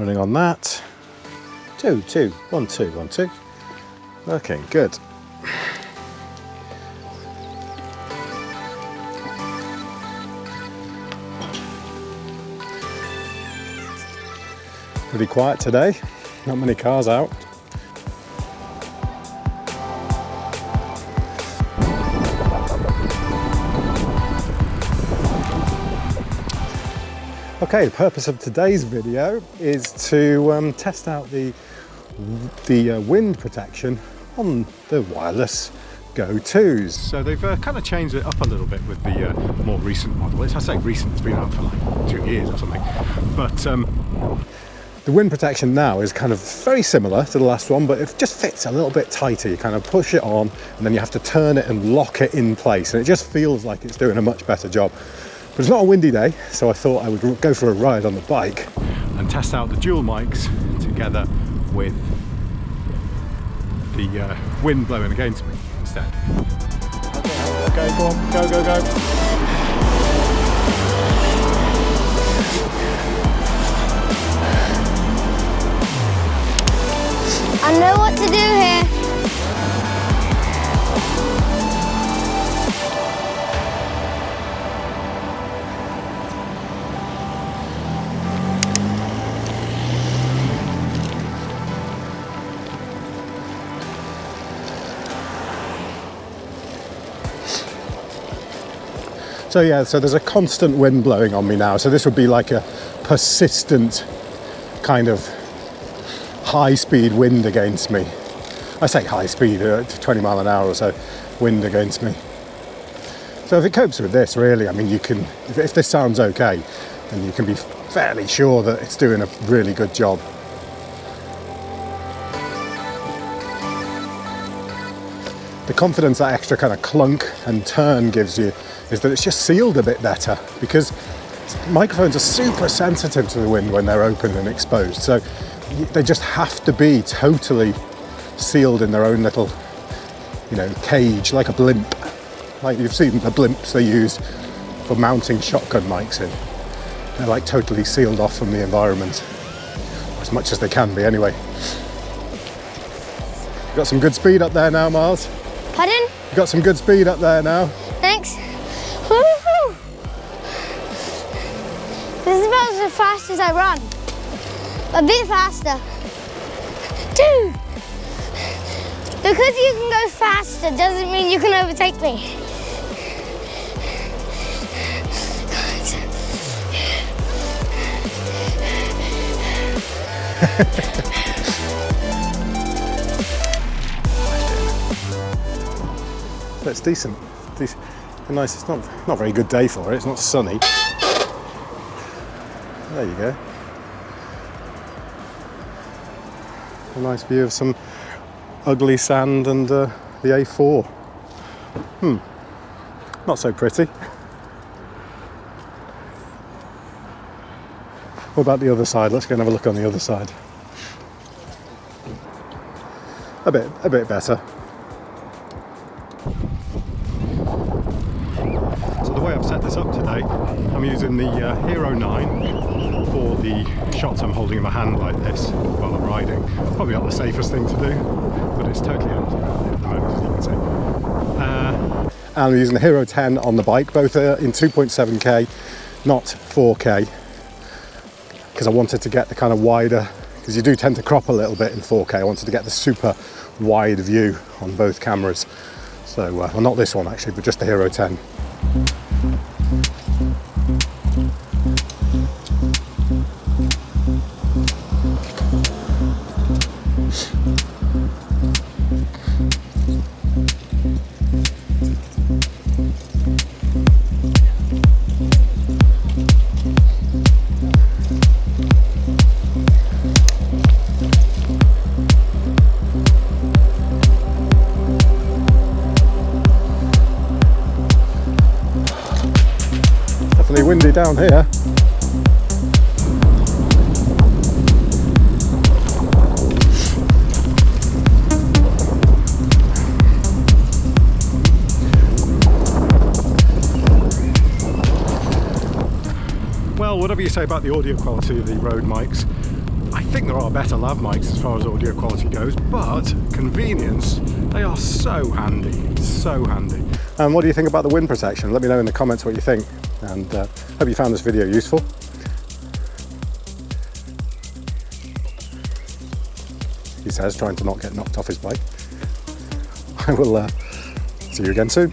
running on that. 2, 2, 1, 2, 1, 2. Okay, good. Pretty quiet today, not many cars out. Okay, the purpose of today's video is to test out the wind protection on the wireless Go2s. So they've kind of changed it up a little bit with the more recent model. I say recent, it's been out for like 2 years or something. But the wind protection now is kind of very similar to the last one, but it just fits a little bit tighter. You kind of push it on and then you have to turn it and lock it in place, and it just feels like it's doing a much better job. But it's not a windy day, so I thought I would go for a ride on the bike and test out the dual mics together with the wind blowing against me instead. Okay, go on, go, go, go. I know what to do here. So yeah, so there's a constant wind blowing on me now. So this would be like a persistent kind of high-speed wind against me. I say high speed, 20 mile an hour or so wind against me. So if it copes with this, really, I mean, you can, if this sounds okay, then you can be fairly sure that it's doing a really good job. The confidence that extra kind of clunk and turn gives you is that it's just sealed a bit better, because microphones are super sensitive to the wind when they're open and exposed. So they just have to be totally sealed in their own little, you know, cage, like a blimp. Like you've seen the blimps they use for mounting shotgun mics in. They're like totally sealed off from the environment, as much as they can be anyway. You've got some good speed up there now, Miles. Pardon? You've got some good speed up there now. Thanks. Woo-hoo. This is about as fast as I run. A bit faster. Dude! Because you can go faster doesn't mean you can overtake me. It's decent. Nice. It's not a very good day for it. It's not sunny. There you go. A nice view of some ugly sand and the A4. Not so pretty. What about the other side? Let's go and have a look on the other side. A bit better. So the way I've set this up today, I'm using the Hero 9 for the shots I'm holding in my hand like this while I'm riding. Probably not the safest thing to do, but it's totally empty around here at the moment, as you can see. And I'm using the Hero 10 on the bike, both in 2.7K, not 4K, because I wanted to get the kind of wider, because you do tend to crop a little bit in 4K. I wanted to get the super wide view on both cameras. So, well, not this one actually, but just the Hero 10. Windy down here. Well, whatever you say about the audio quality of the Rode mics, I think there are better lav mics as far as audio quality goes, but convenience, they are so handy, so handy. And what do you think about the wind protection? Let me know in the comments what you think, and hope you found this video useful. He says, trying to not get knocked off his bike. I will see you again soon.